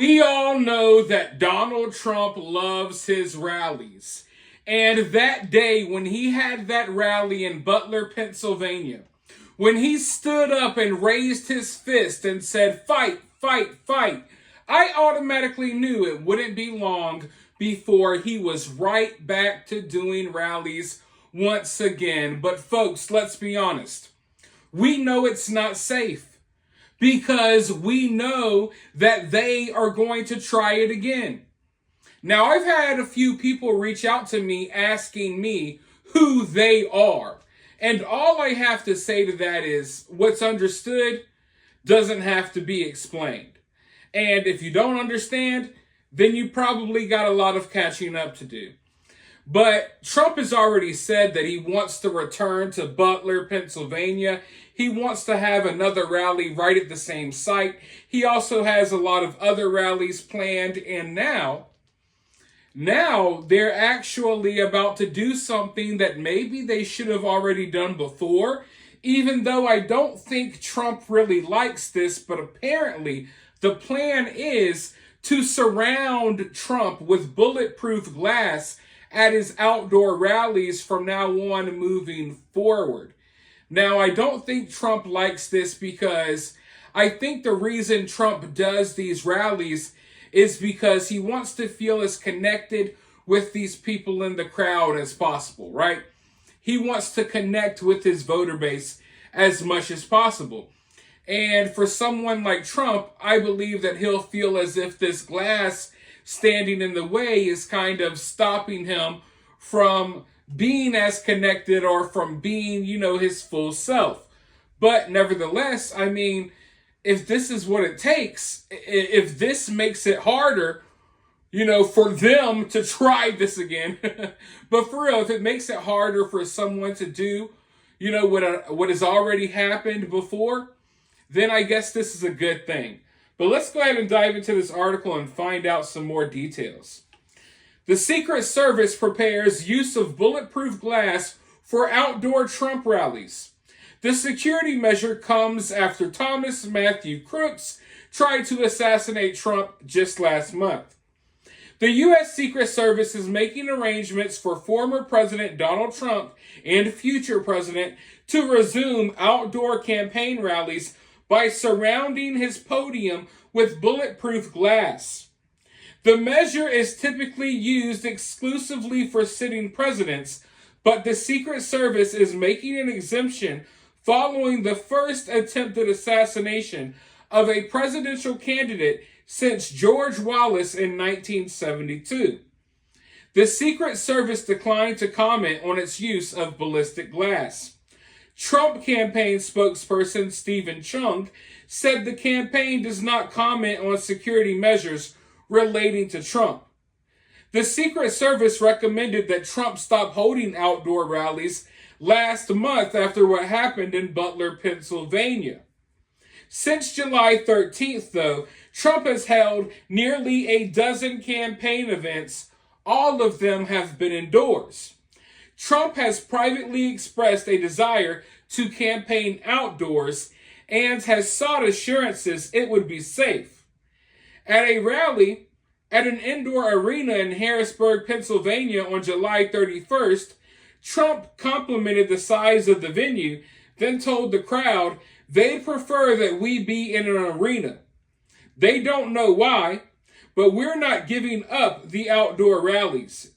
We all know that Donald Trump loves his rallies. And that day when he had that rally in Butler, Pennsylvania, when he stood up and raised his fist and said, "Fight, fight, fight," I automatically knew it wouldn't be long before he was right back to doing rallies once again. But folks, let's be honest. We know it's not safe, because we know that they are going to try it again. Now, I've had a few people reach out to me asking me who they are. And all I have to say to that is what's understood doesn't have to be explained. And if you don't understand, then you probably got a lot of catching up to do. But Trump has already said that he wants to return to Butler, Pennsylvania. He wants to have another rally right at the same site. He also has a lot of other rallies planned. And now they're actually about to do something that maybe they should have already done before, even though I don't think Trump really likes this. But apparently the plan is to surround Trump with bulletproof glass at his outdoor rallies from now on moving forward. Now, I don't think Trump likes this, because I think the reason Trump does these rallies is because he wants to feel as connected with these people in the crowd as possible, right? He wants to connect with his voter base as much as possible. And for someone like Trump, I believe that he'll feel as if this glass standing in the way is kind of stopping him from being as connected or from being, his full self. But nevertheless, I mean, if this is what it takes, if this makes it harder, for them to try this again, but for real, if it makes it harder for someone to do, what has already happened before, then I guess this is a good thing. But let's go ahead and dive into this article and find out some more details. The Secret Service prepares use of bulletproof glass for outdoor Trump rallies. The security measure comes after Thomas Matthew Crooks tried to assassinate Trump just last month. The U.S. Secret Service is making arrangements for former President Donald Trump and future president to resume outdoor campaign rallies by surrounding his podium with bulletproof glass. The measure is typically used exclusively for sitting presidents, but the Secret Service is making an exemption following the first attempted assassination of a presidential candidate since George Wallace in 1972. The Secret Service declined to comment on its use of ballistic glass. Trump campaign spokesperson Stephen Chung said the campaign does not comment on security measures relating to Trump. The Secret Service recommended that Trump stop holding outdoor rallies last month after what happened in Butler, Pennsylvania. Since July 13th, though, Trump has held nearly a dozen campaign events. All of them have been indoors. Trump has privately expressed a desire to campaign outdoors and has sought assurances it would be safe. At a rally at an indoor arena in Harrisburg, Pennsylvania on July 31st, Trump complimented the size of the venue, then told the crowd they'd prefer that we be in an arena. They don't know why, but we're not giving up the outdoor rallies.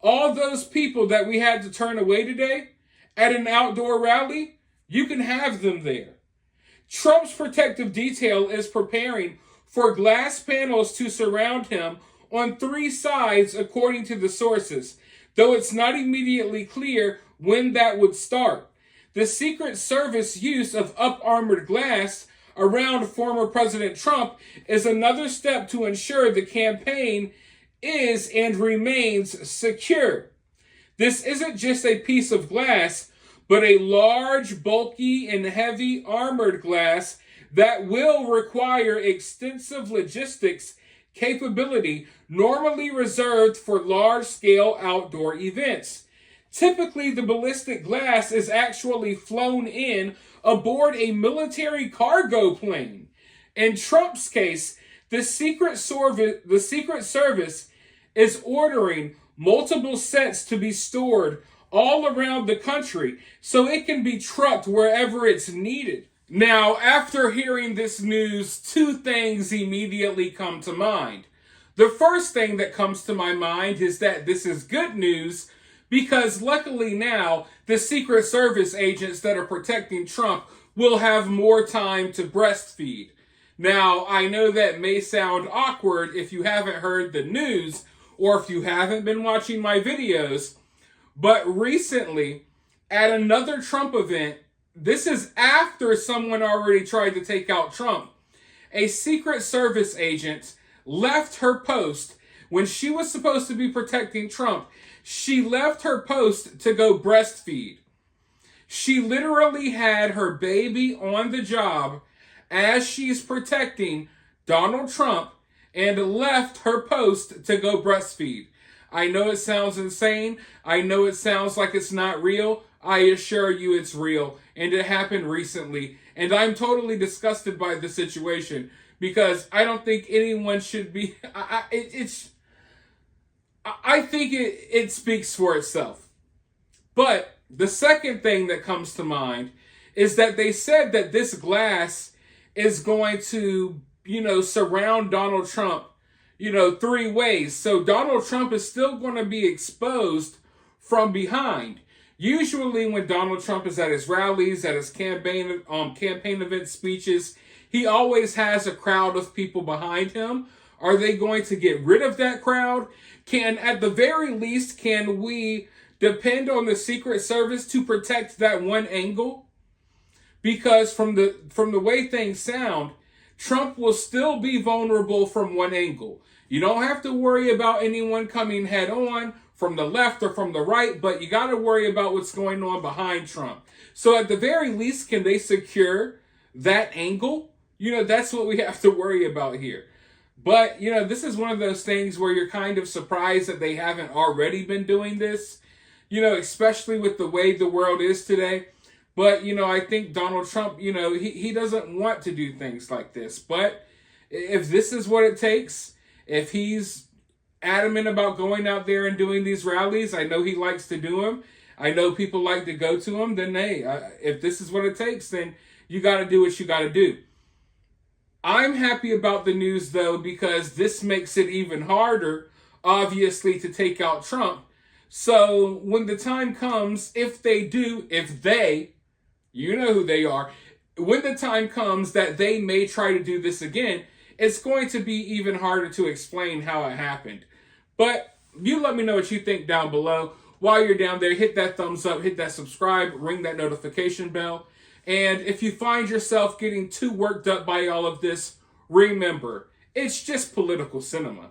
All those people that we had to turn away today at an outdoor rally, you can have them there. Trump's protective detail is preparing for glass panels to surround him on 3 sides, according to the sources, though it's not immediately clear when that would start. The Secret Service use of up-armored glass around former President Trump is another step to ensure the campaign is and remains secure. This isn't just a piece of glass, but a large, bulky, and heavy armored glass that will require extensive logistics capability normally reserved for large-scale outdoor events. Typically, the ballistic glass is actually flown in aboard a military cargo plane. In Trump's case, the Secret Service is ordering multiple sets to be stored all around the country so it can be trucked wherever it's needed. Now, after hearing this news, two things immediately come to mind. The first thing that comes to my mind is that this is good news because luckily now the Secret Service agents that are protecting Trump will have more time to breastfeed. Now, I know that may sound awkward if you haven't heard the news or if you haven't been watching my videos, but recently at another Trump event, this is after someone already tried to take out Trump, a Secret Service agent left her post when she was supposed to be protecting Trump. She left her post to go breastfeed. She literally had her baby on the job as she's protecting Donald Trump and left her post to go breastfeed. I know it sounds insane. I know it sounds like it's not real. I assure you it's real, and it happened recently. And I'm totally disgusted by the situation because I don't think anyone should be. I think it speaks for itself. But the second thing that comes to mind is that they said that this glass is going to, surround Donald Trump, three ways. So Donald Trump is still going to be exposed from behind. Usually when Donald Trump is at his rallies, at his campaign event speeches, he always has a crowd of people behind him. Are they going to get rid of that crowd? At the very least, can we depend on the Secret Service to protect that one angle? Because from the way things sound, Trump will still be vulnerable from one angle. You don't have to worry about anyone coming head on from the left or from the right, but you got to worry about what's going on behind Trump. So at the very least, can they secure that angle? That's what we have to worry about here. But, this is one of those things where you're kind of surprised that they haven't already been doing this, especially with the way the world is today. But, I think Donald Trump, he doesn't want to do things like this. But if this is what it takes, if he's adamant about going out there and doing these rallies, I know he likes to do them. I know people like to go to them. Then, hey, if this is what it takes, then you got to do what you got to do. I'm happy about the news, though, because this makes it even harder, obviously, to take out Trump. So when the time comes, if they, you know who they are, when the time comes that they may try to do this again, it's going to be even harder to explain how it happened. But you let me know what you think down below. While you're down there, hit that thumbs up, hit that subscribe, ring that notification bell. And if you find yourself getting too worked up by all of this, remember, it's just political cinema.